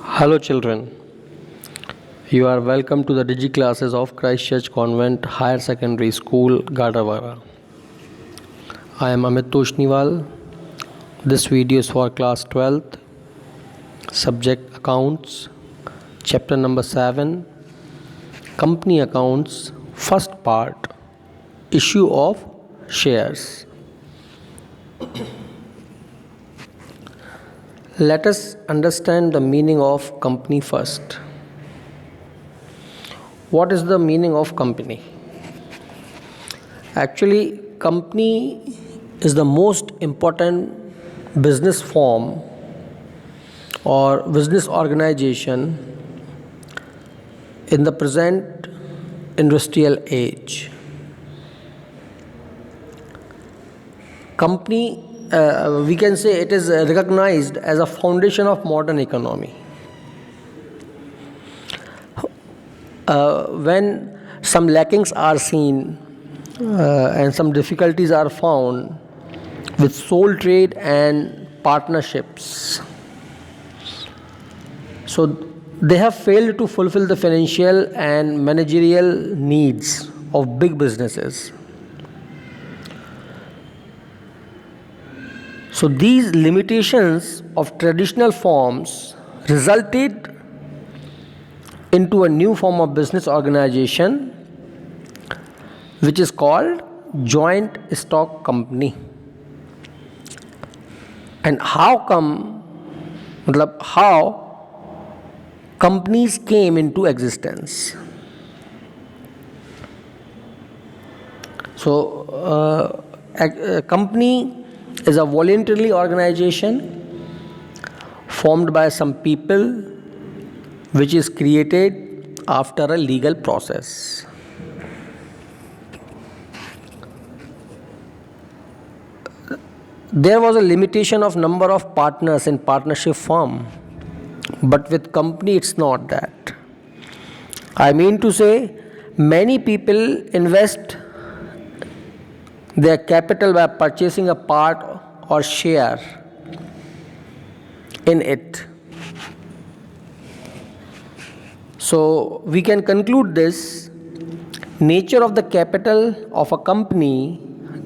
Hello, children. You are welcome to the Digi classes of Christ Church Convent Higher Secondary School, Gadawara. I am Amit Toshniwal. This video is for class 12th, subject accounts, chapter number 7, company accounts, first part, issue of shares. Let us understand the meaning of company first. What is the meaning of company? Actually, company is the most important business form or business organization in the present industrial age. Company, we can say it is recognized as a foundation of modern economy. When some lackings are seen and some difficulties are found with sole trade and partnerships, so they have failed to fulfill the financial and managerial needs of big businesses. So these limitations of traditional forms resulted into a new form of business organization which is called joint stock company. And how companies came into existence? So a company is a voluntary organization formed by some people which is created after a legal process. There was a limitation of number of partners in partnership firm, but with company it's not that. I mean to say, many people invest their capital by purchasing a part or share in it. So we can conclude this: nature of the capital of a company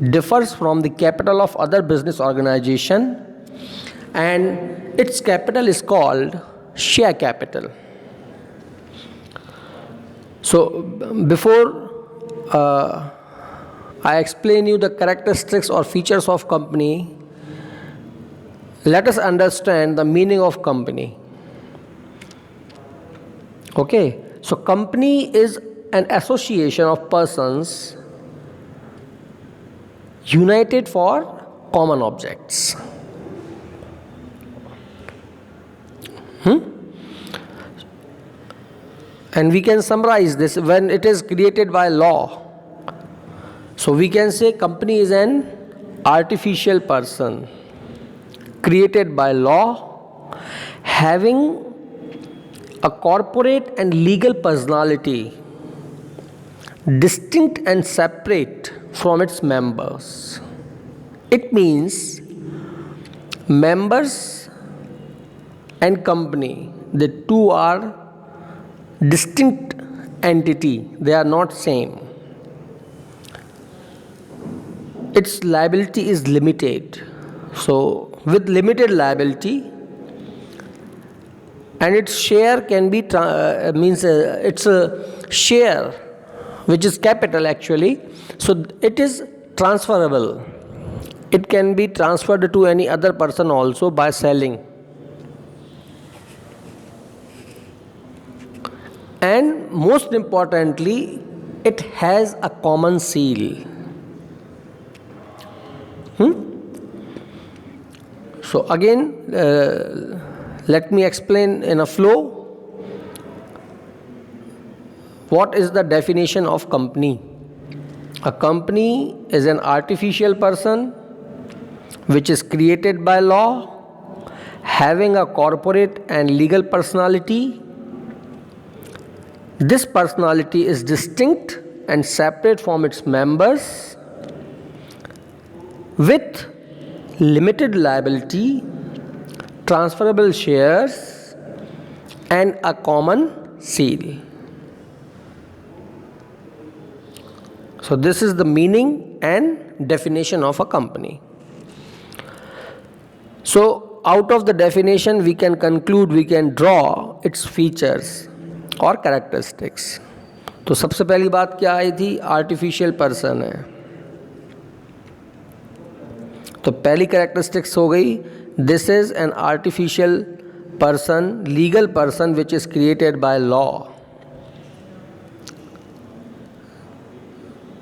differs from the capital of other business organization, and its capital is called share capital. So before I explain you the characteristics or features of company, let us understand the meaning of company. Okay, so company is an association of persons united for common objects. And we can summarize this when it is created by law. So we can say company is an artificial person created by law, having a corporate and legal personality distinct and separate from its members. It means members and company, the two are distinct entity, they are not same. Its liability is limited. So with limited liability, and its share can be it's a share which is capital actually, so it is transferable. It can be transferred to any other person also by selling. And most importantly, it has a common seal. So again, let me explain in a flow. What is the definition of company? A company is an artificial person which is created by law, having a corporate and legal personality. This personality is distinct and separate from its members, with limited liability, transferable shares, and a common seal. So this is the meaning and definition of a company. So out of the definition we can conclude, we can draw its features or characteristics. तो सबसे पहली बात क्या आई थी, artificial person है. तो पहली characteristics हो गई, this is an artificial person, legal person which is created by law.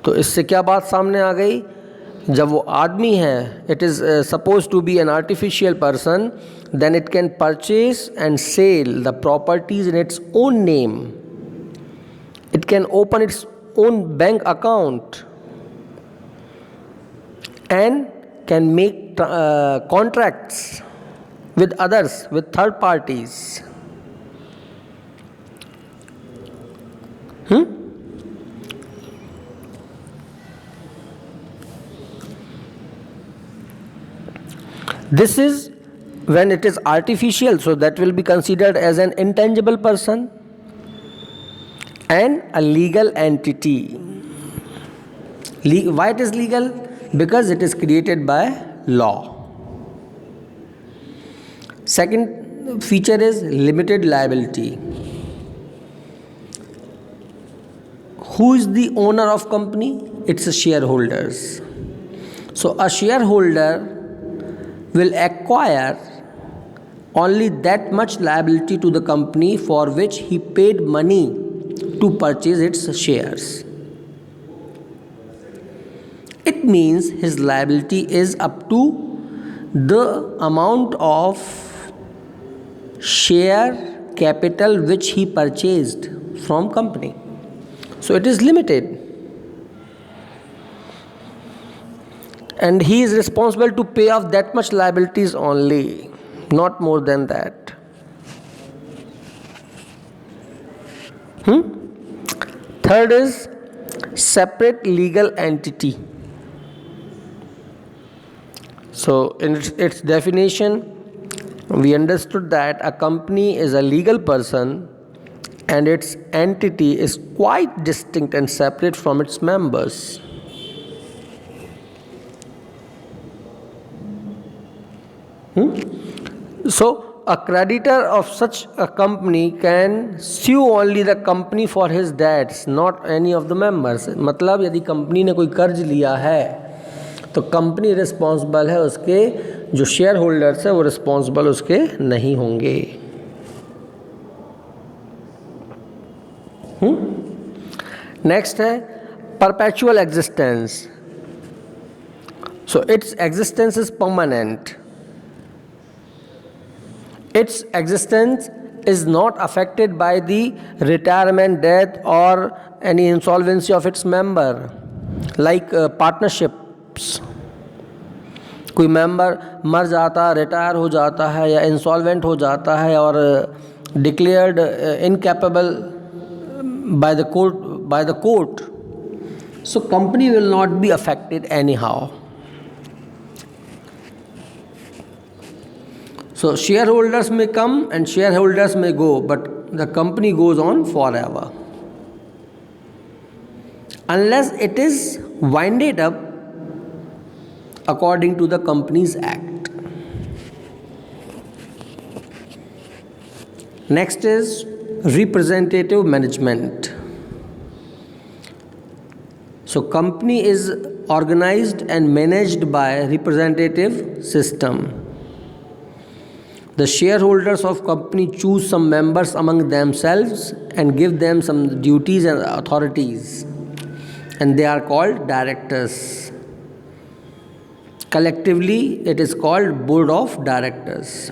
तो इससे क्या बात सामने आ गई, जब वो आदमी है, it is suppose to be an artificial person, then it can purchase and sell the properties in its own name. It can open its own bank account and can make contracts with others, with third parties. This is when it is artificial, so that will be considered as an intangible person and a legal entity. Why it is legal? Because it is created by law. Second feature is limited liability. Who is the owner of company? It's the shareholders. So a shareholder will acquire only that much liability to the company for which he paid money to purchase its shares. It means his liability is up to the amount of share capital which he purchased from company. So it is limited. And he is responsible to pay off that much liabilities only, not more than that. Third is separate legal entity. So in its definition, we understood that a company is a legal person and its entity is quite distinct and separate from its members. So a creditor of such a company can sue only the company for his debts, not any of the members. मतलब यदि company ने कोई कर्ज लिया है तो company responsible है, उसके जो शेयर होल्डर्स है वो रिस्पॉन्सिबल उसके नहीं होंगे. नेक्स्ट है perpetual existence. So its existence is permanent. Its existence is not affected by the retirement, death or any insolvency of its member, like partnerships. कोई मेंबर मर जाता, रिटायर हो जाता है या इंसॉल्वेंट हो जाता है और declared incapable by the court, so company will not be affected anyhow. So shareholders may come and shareholders may go, but the company goes on forever unless it is winded up according to the Companies Act. Next is representative management. So company is organized and managed by representative system. The shareholders of company choose some members among themselves and give them some duties and authorities, and they are called directors. Collectively it is called board of directors.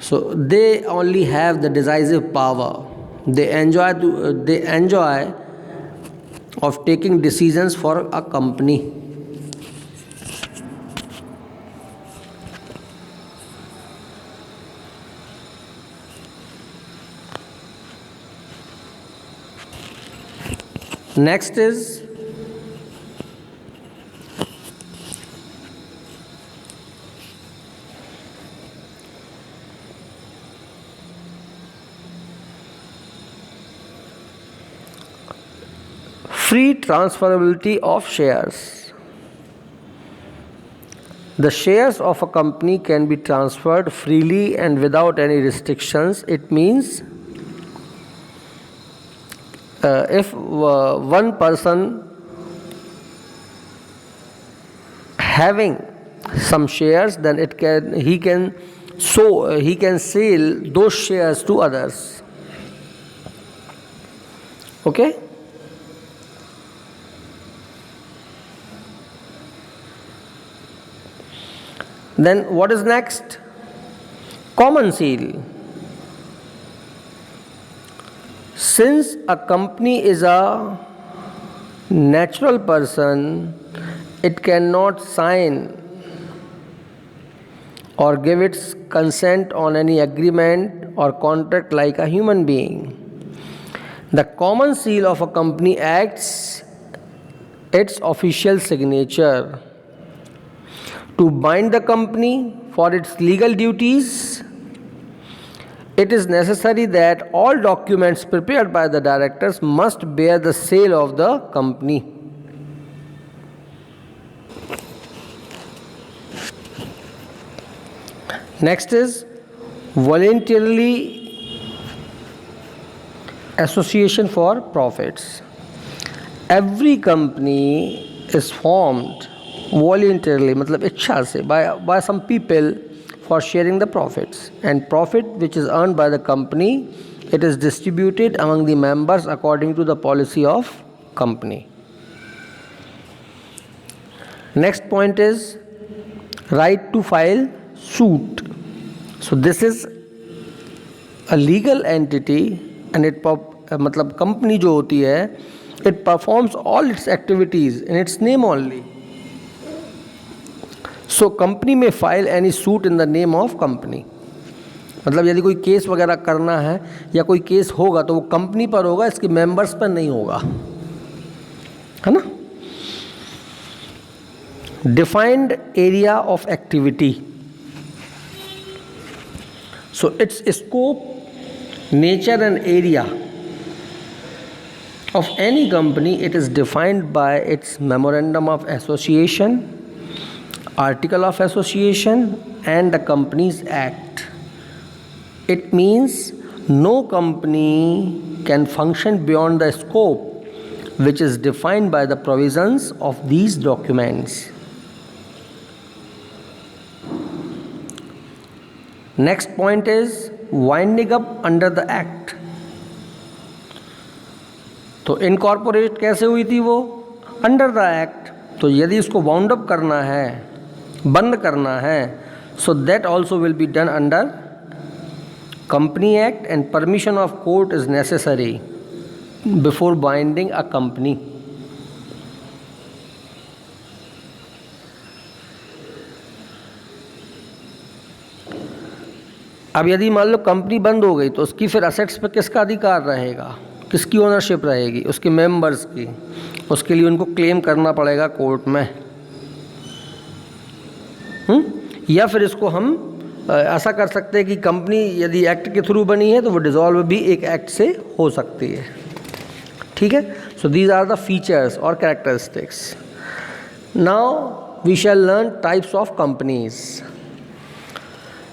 So they only have the decisive power. They enjoy of taking decisions for a company. Next is Free transferability of shares. The shares of a company can be transferred freely and without any restrictions. It means if one person having some shares, then he can sell those shares to others. Okay? Then what is next? Common seal. Since a company is a natural person, it cannot sign or give its consent on any agreement or contract like a human being. The common seal of a company acts its official signature to bind the company for its legal duties. It is necessary that all documents prepared by the directors must bear the seal of the company. Next is voluntarily association for profits. Every company is formed voluntarily, मतलब इच्छा से, by some people for sharing the profits, and profit which is earned by the company, it is distributed among the members according to the policy of company. Next point is right to file suit. So this is a legal entity and it मतलब company जो होती है, it performs all its activities in its name only. So company may file any suit in the name of company. मतलब यदि कोई case वगैरह करना है या कोई केस होगा तो वो कंपनी पर होगा, इसके मेंबर्स पर नहीं होगा, है ना. Defined area of activity. So its scope, nature and area of any company, it is defined by its memorandum of association, article of association and the Companies Act. It means no company can function beyond the scope which is defined by the provisions of these documents. Next point is winding up under the act. तो incorporate कैसे हुई थी वो? Under the act. तो यदि इसको wound up करना है, बंद करना है, so that also will be done under Company Act, and permission of court is necessary before binding a company. अब यदि मान लो कंपनी बंद हो गई तो उसकी फिर असेट्स पे किसका अधिकार रहेगा, किसकी ओनरशिप रहेगी? उसके मेंबर्स की. उसके लिए उनको क्लेम करना पड़ेगा कोर्ट में. या फिर इसको हम ऐसा कर सकते हैं कि कंपनी यदि एक्ट के थ्रू बनी है तो वो डिसॉल्व भी एक एक्ट से हो सकती है. ठीक है. So these are the features और characteristics. Now we shall learn types of companies.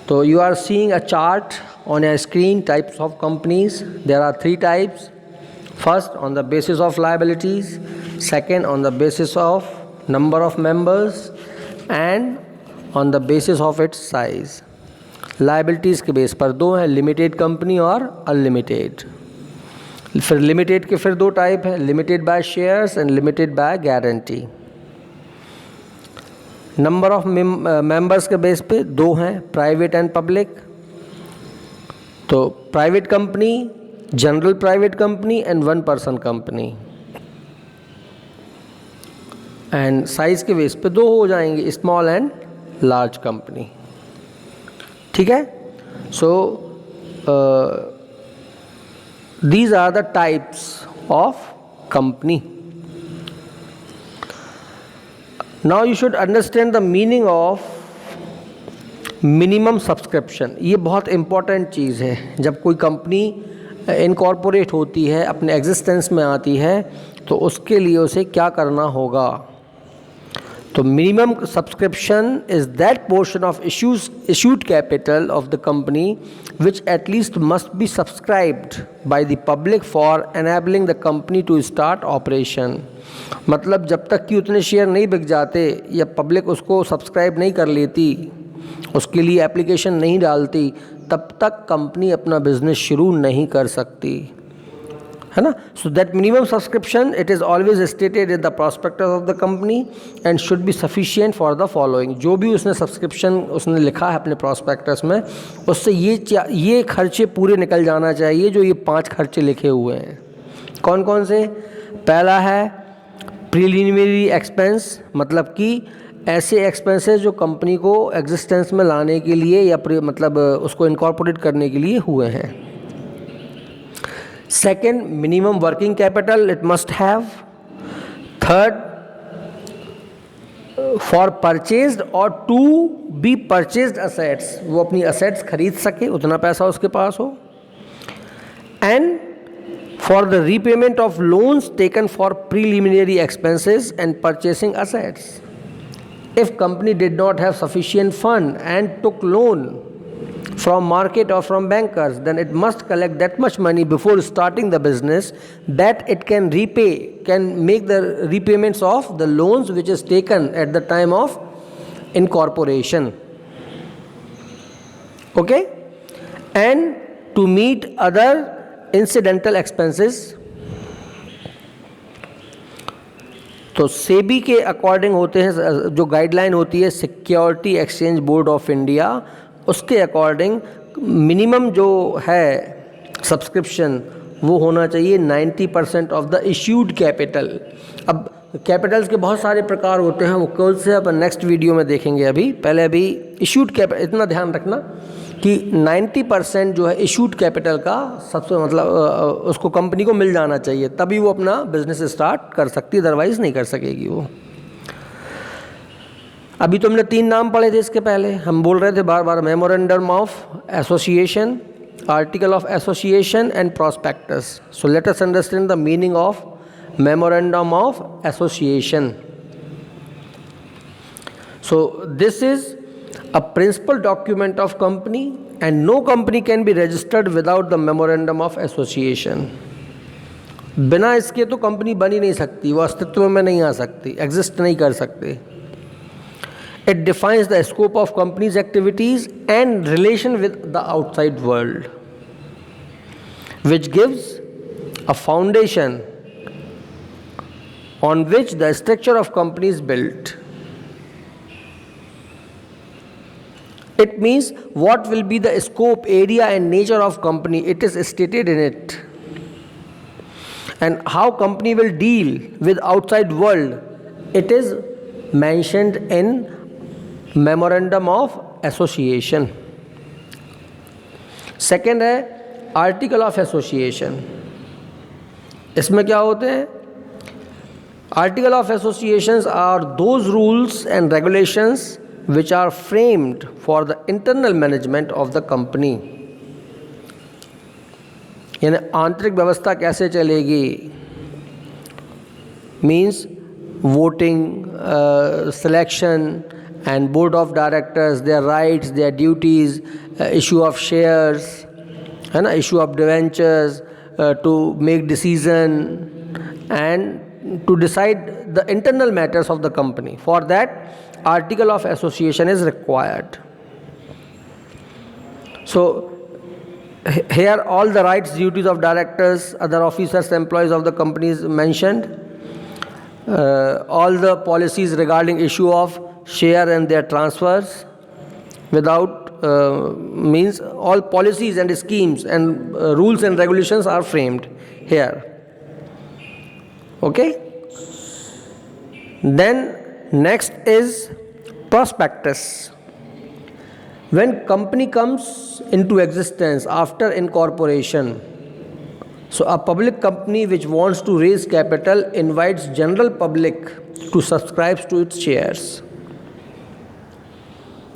तो you are seeing a chart on a screen, types of companies. There are 3 types. First, on the basis of liabilities. Second, on the basis of number of members. And on the basis of its size. Liabilities के base पर 2 हैं, limited company और unlimited. फिर limited के फिर 2 type हैं, limited by shares and limited by guarantee. Number of members के base पे 2 हैं, प्राइवेट एंड पब्लिक. तो private company, general private company and 1 person company. And size के बेस पे 2 हो जाएंगे, स्मॉल एंड लार्ज कंपनी. ठीक है. So these are the types of company. Now you should understand the meaning of minimum subscription. ये बहुत important चीज़ है. जब कोई कंपनी इनकॉर्पोरेट होती है, अपने एग्जिस्टेंस में आती है, तो उसके लिए उसे क्या करना होगा? तो minimum subscription is that portion of issued capital of the company which at least must be subscribed by the public for enabling the company to start operation. मतलब जब तक कि उतने शेयर नहीं बिक जाते या पब्लिक उसको सब्सक्राइब नहीं कर लेती, उसके लिए एप्लीकेशन नहीं डालती, तब तक कंपनी अपना बिजनेस शुरू नहीं कर सकती, है ना. So that minimum subscription it is always stated in the prospectus of the company and should be sufficient for the following. जो भी उसने सब्सक्रिप्शन उसने लिखा है अपने प्रॉस्पेक्टस में, उससे ये खर्चे पूरे निकल जाना चाहिए जो ये 5 खर्चे लिखे हुए हैं. कौन कौन से? पहला है प्रीलिमिनरी एक्सपेंस, मतलब कि ऐसे एक्सपेंसेस जो कंपनी को एग्जिस्टेंस में लाने के लिए या मतलब उसको इनकॉर्पोरेट करने के लिए हुए हैं. Second, minimum working capital it must have. Third, for purchased or to be purchased assets, वो अपनी assets खरीद सके, उतना पैसा उसके पास हो. And for the repayment of loans taken for preliminary expenses and purchasing assets. If company did not have sufficient fund and took loan from market or from bankers, then it must collect that much money before starting the business that it can make the repayments of the loans which is taken at the time of incorporation. Okay? And to meet other incidental expenses. तो सेबी के according होते हैं, जो guideline होती है security exchange board of India, उसके according minimum जो है सब्सक्रिप्शन वो होना चाहिए 90% ऑफ द इश्यूड कैपिटल. अब कैपिटल्स के बहुत सारे प्रकार होते हैं, वो कल से अपन नेक्स्ट वीडियो में देखेंगे. अभी इश्यूड कैपिटल इतना ध्यान रखना कि 90% जो है इश्यूड कैपिटल का सबसे मतलब उसको कंपनी को मिल जाना चाहिए, तभी वो अपना बिजनेस स्टार्ट कर सकती है, अदरवाइज़ नहीं कर सकेगी वो. अभी तो हमने 3 नाम पढ़े थे इसके पहले, हम बोल रहे थे बार बार memorandum of association, article of association and prospectus. So let us understand the meaning of memorandum of association. So this is a principal document of company and no company can be registered without the memorandum of association. बिना इसके तो company बन ही नहीं सकती, वो अस्तित्व में नहीं आ सकती, एग्जिस्ट नहीं कर सकते. It defines the scope of company's activities and relation with the outside world, which gives a foundation on which the structure of company is built. It means what will be the scope, area and nature of company, it is stated in it. And how company will deal with outside world, it is mentioned in memorandum of association. Second है article of association. इसमें क्या होते हैं? Article of associations are those rules and regulations which are framed for the internal management of the company. यानी आंतरिक व्यवस्था कैसे चलेगी, means voting, selection and board of directors, their rights, their duties, issue of shares, है ना, issue of debentures, to make decision and to decide the internal matters of the company. For that article of association is required. So here all the rights, duties of directors, other officers, employees of the company is mentioned. All the policies regarding issue of share and their transfers without means all policies and schemes and rules and regulations are framed here. Okay. Then next is prospectus. When company comes into existence after incorporation, so a public company which wants to raise capital invites general public to subscribe to its shares.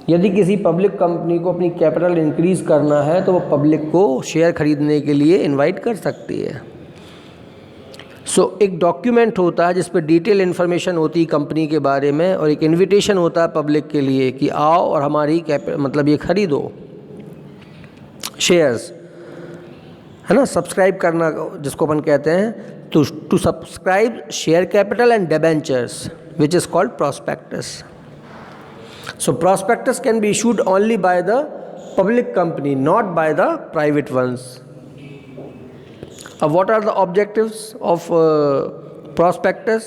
यदि किसी public company को अपनी capital increase करना है तो वो public को share खरीदने के लिए इनवाइट कर सकती है. एक डॉक्यूमेंट होता है जिस पे डिटेल इन्फॉर्मेशन होती है कंपनी के बारे में, और एक इनविटेशन होता है पब्लिक के लिए कि आओ और हमारी मतलब ये खरीदो शेयर्स, है ना, सब्सक्राइब करना जिसको अपन कहते हैं, to subscribe share capital and debentures which is called prospectus. So prospectus can be issued only by the public company, not by the private ones. What are the objectives of prospectus?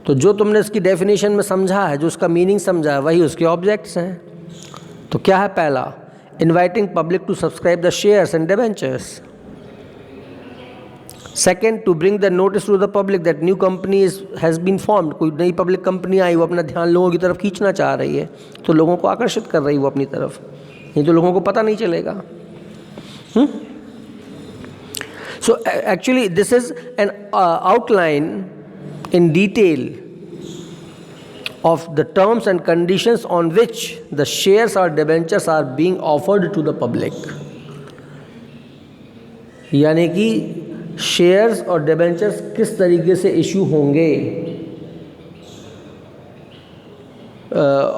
तो जो तुमने इसकी definition में समझा है, जो उसका meaning समझा है, वही उसके ऑब्जेक्ट्स हैं. तो क्या है पहला? Inviting public to subscribe the shares and debentures. Second, to bring the notice to the public that new company has been formed. कोई नई पब्लिक कंपनी आई, वो अपना ध्यान लोगों की तरफ खींचना चाह रही है, तो लोगों को आकर्षित कर रही है वो अपनी तरफ, नहीं तो लोगों को पता नहीं चलेगा. So actually this is an outline in detail of the terms and conditions on which the shares or debentures are being offered to the public. यानी कि शेयर्स और डिबेंचर्स किस तरीके से इशू होंगे.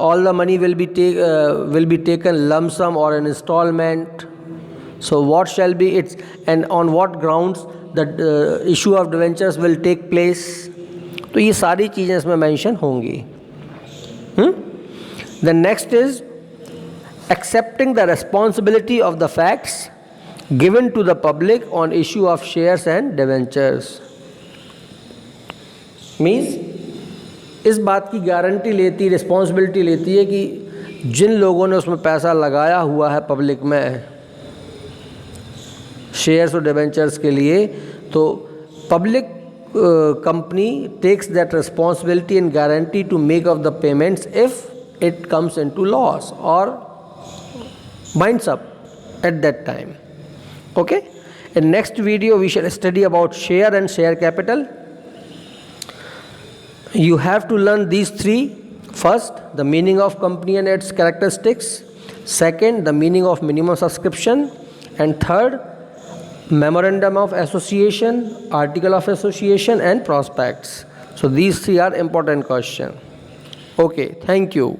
All the money will be taken lump sum और an instalment. So what shall be its and on what grounds the issue of debentures will take place. तो ये सारी चीज़ें इसमें मेंशन होंगी. The next is accepting the responsibility of the facts given to the public on issue of shares and debentures. Means इस बात की guarantee लेती, रिस्पॉन्सिबिलिटी लेती है कि जिन लोगों ने उसमें पैसा लगाया हुआ है पब्लिक में शेयर्स और डिबेंचर्स के लिए, तो public company takes that responsibility and guarantee to make of the payments if it comes into loss or winds up at that time. Okay, in next video we shall study about share and share capital. You have to learn these three. First, the meaning of company and its characteristics. Second, the meaning of minimum subscription. And third, memorandum of association, article of association and prospects. So these three are important questions. Okay, thank you.